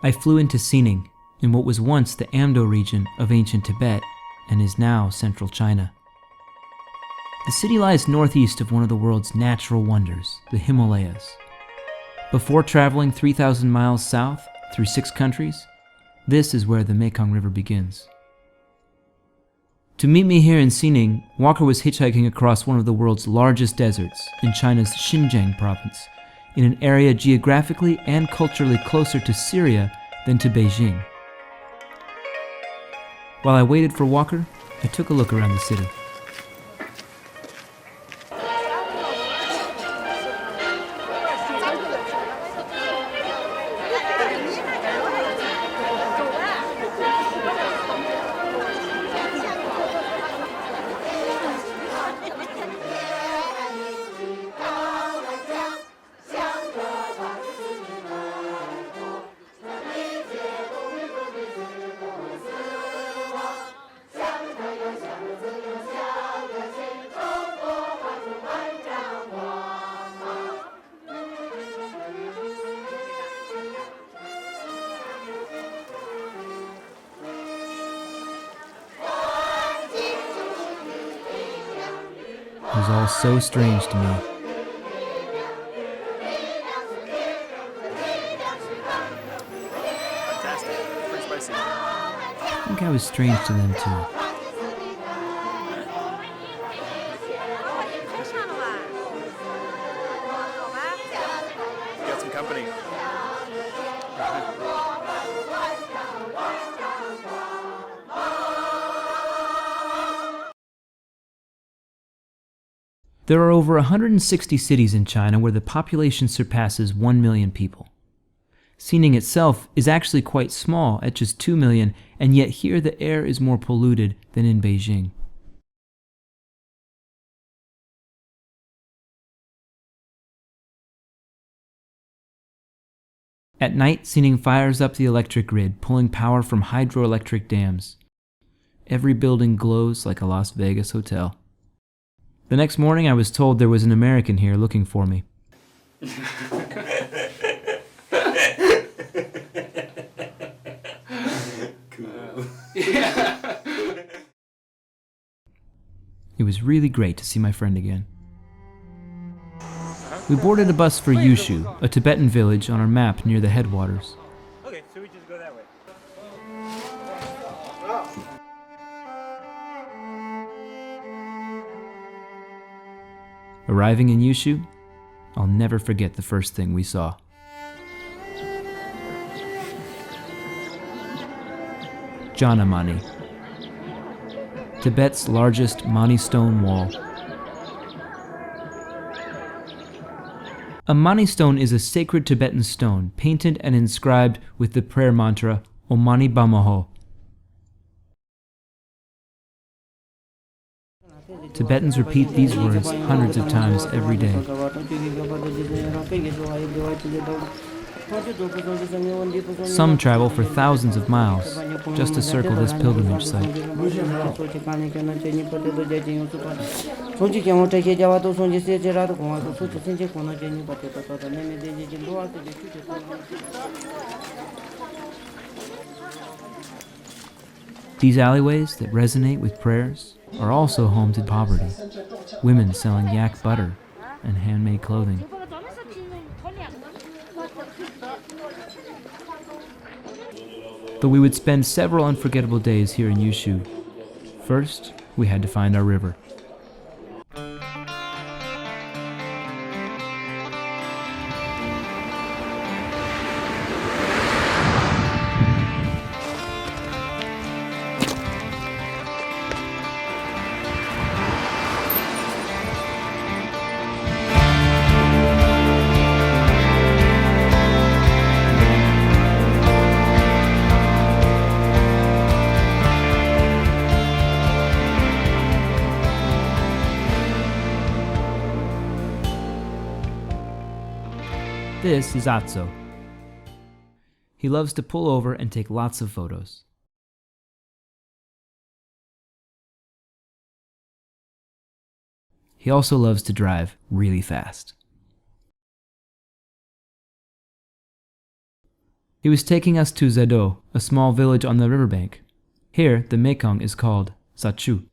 I flew into Xining, in what was once the Amdo region of ancient Tibet and is now central China. The city lies northeast of one of the world's natural wonders, the Himalayas. Before traveling 3,000 miles south through 6 countries, this is where the Mekong River begins. To meet me here in Xining, Walker was hitchhiking across one of the world's largest deserts in China's Xinjiang province, in an area geographically and culturally closer to Syria than to Beijing. While I waited for Walker, I took a look around the city. It was all so strange to me. Fantastic. Pretty spicy. I think I was strange to them too. Got some company. There are over 160 cities in China where the population surpasses 1 million people. Xining itself is actually quite small at just 2 million, and yet here the air is more polluted than in Beijing. At night, Xining fires up the electric grid, pulling power from hydroelectric dams. Every building glows like a Las Vegas hotel. The next morning, I was told there was an American here looking for me. Cool. It was really great to see my friend again. We boarded a bus for Yushu, a Tibetan village on our map near the Headwaters. Okay, so we just go that way. Arriving in Yushu, I'll never forget the first thing we saw. Jana Mani, Tibet's largest Mani stone wall. A Mani stone is a sacred Tibetan stone painted and inscribed with the prayer mantra Om Mani Padme. Tibetans repeat these words hundreds of times every day. Some travel for thousands of miles just to circle this pilgrimage site. These alleyways that resonate with prayers are also home to poverty. Women selling yak butter and handmade clothing. But we would spend several unforgettable days here in Yushu. First, we had to find our river. this is Atso. He loves to pull over and take lots of photos. He also loves to drive really fast. He was taking us to Zado, a small village on the riverbank. Here, the Mekong is called Zachu.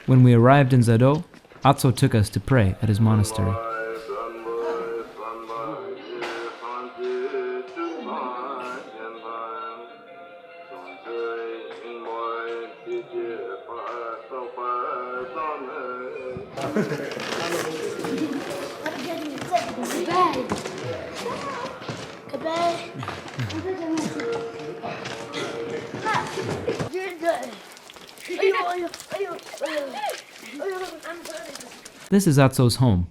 When we arrived in Zado, Atso took us to pray at his monastery. This is Atso's home.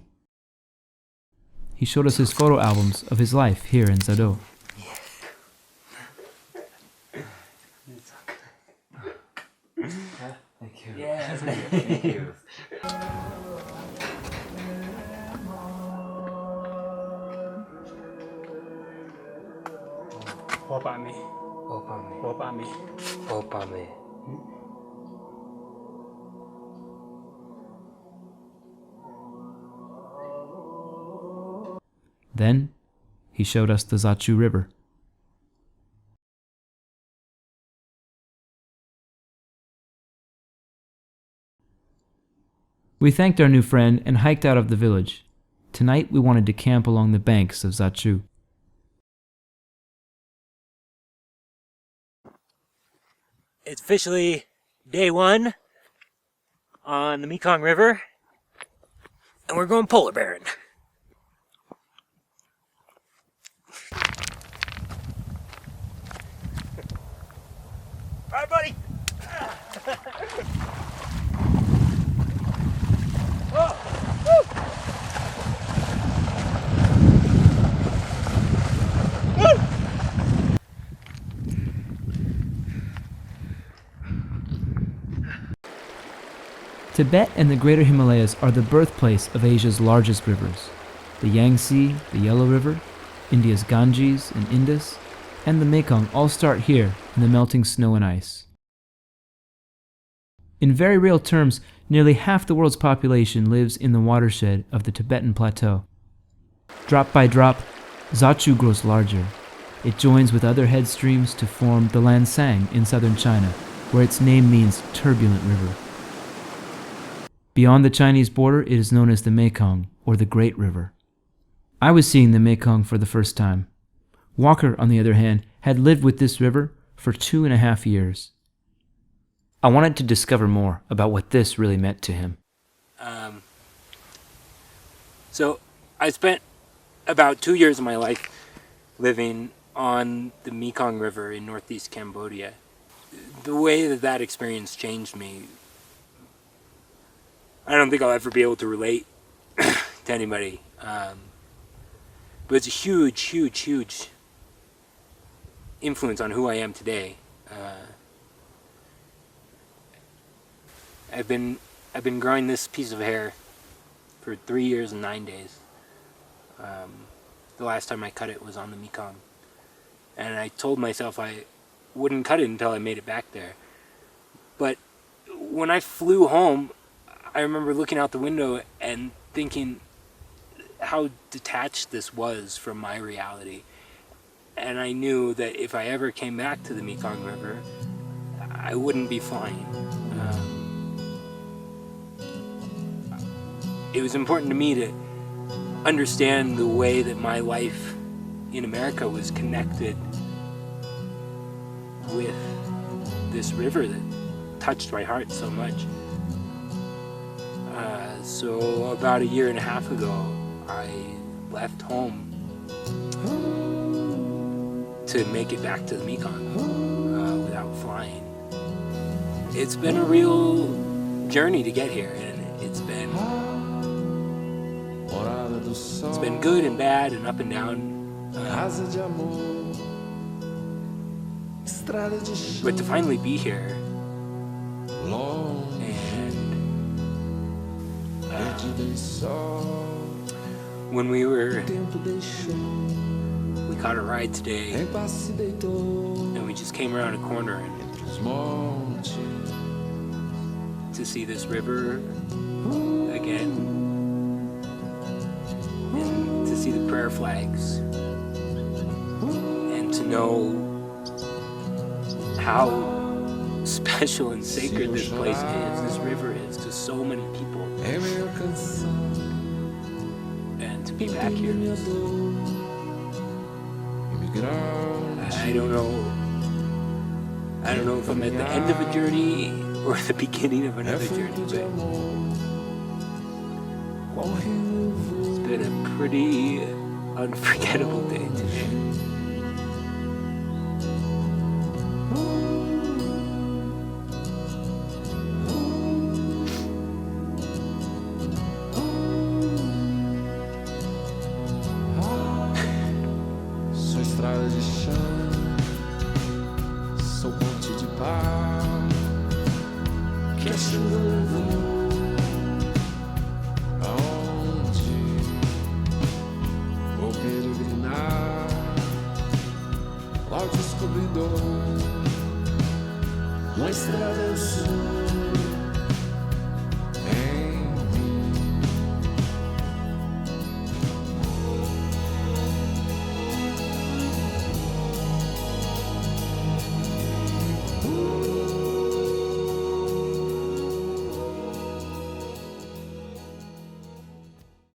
He showed us his photo albums of his life here in Zado. Thank you. Yes, thank you. Opame. Opame. Opame. Opame. Then, he showed us the Zachu River. We thanked our new friend and hiked out of the village. Tonight we wanted to camp along the banks of Zachu. It's officially day 1 on the Mekong River, and we're going polar bearing. All right, buddy. Tibet and the Greater Himalayas are the birthplace of Asia's largest rivers. The Yangtze, the Yellow River, India's Ganges and Indus, and the Mekong all start here in the melting snow and ice. In very real terms, nearly half the world's population lives in the watershed of the Tibetan Plateau. Drop by drop, Zachu grows larger. It joins with other head streams to form the Lansang in southern China, where its name means turbulent river. Beyond the Chinese border, it is known as the Mekong, or the Great River. I was seeing the Mekong for the first time. Walker, on the other hand, had lived with this river for 2.5 years. I wanted to discover more about what this really meant to him. So I spent about 2 years of my life living on the Mekong River in northeast Cambodia. The way that experience changed me, I don't think I'll ever be able to relate to anybody. But it's a huge, huge, huge influence on who I am today. I've been growing this piece of hair for 3 years and 9 days. The last time I cut it was on the Mekong. And I told myself I wouldn't cut it until I made it back there. But when I flew home, I remember looking out the window and thinking how detached this was from my reality. And I knew that if I ever came back to the Mekong River, I wouldn't be flying. It was important to me to understand the way that my life in America was connected with this river that touched my heart so much. So about 1.5 years ago, I left home to make it back to the Mekong without flying. It's been a real journey to get here, and it's been good and bad and up and down. But to finally be here and when we caught a ride today, and we just came around a corner and to see this river again, and to see the prayer flags, and to know how special and sacred this place is, this river is to so many people. And to be back here, I don't know if I'm at the end of a journey or the beginning of another journey, but it's been a pretty unforgettable day today. Sou estrada de chão, sou ponte de paz que a chuva levou. Aonde vou peregrinar ao descobridor, uma estrada eu sou.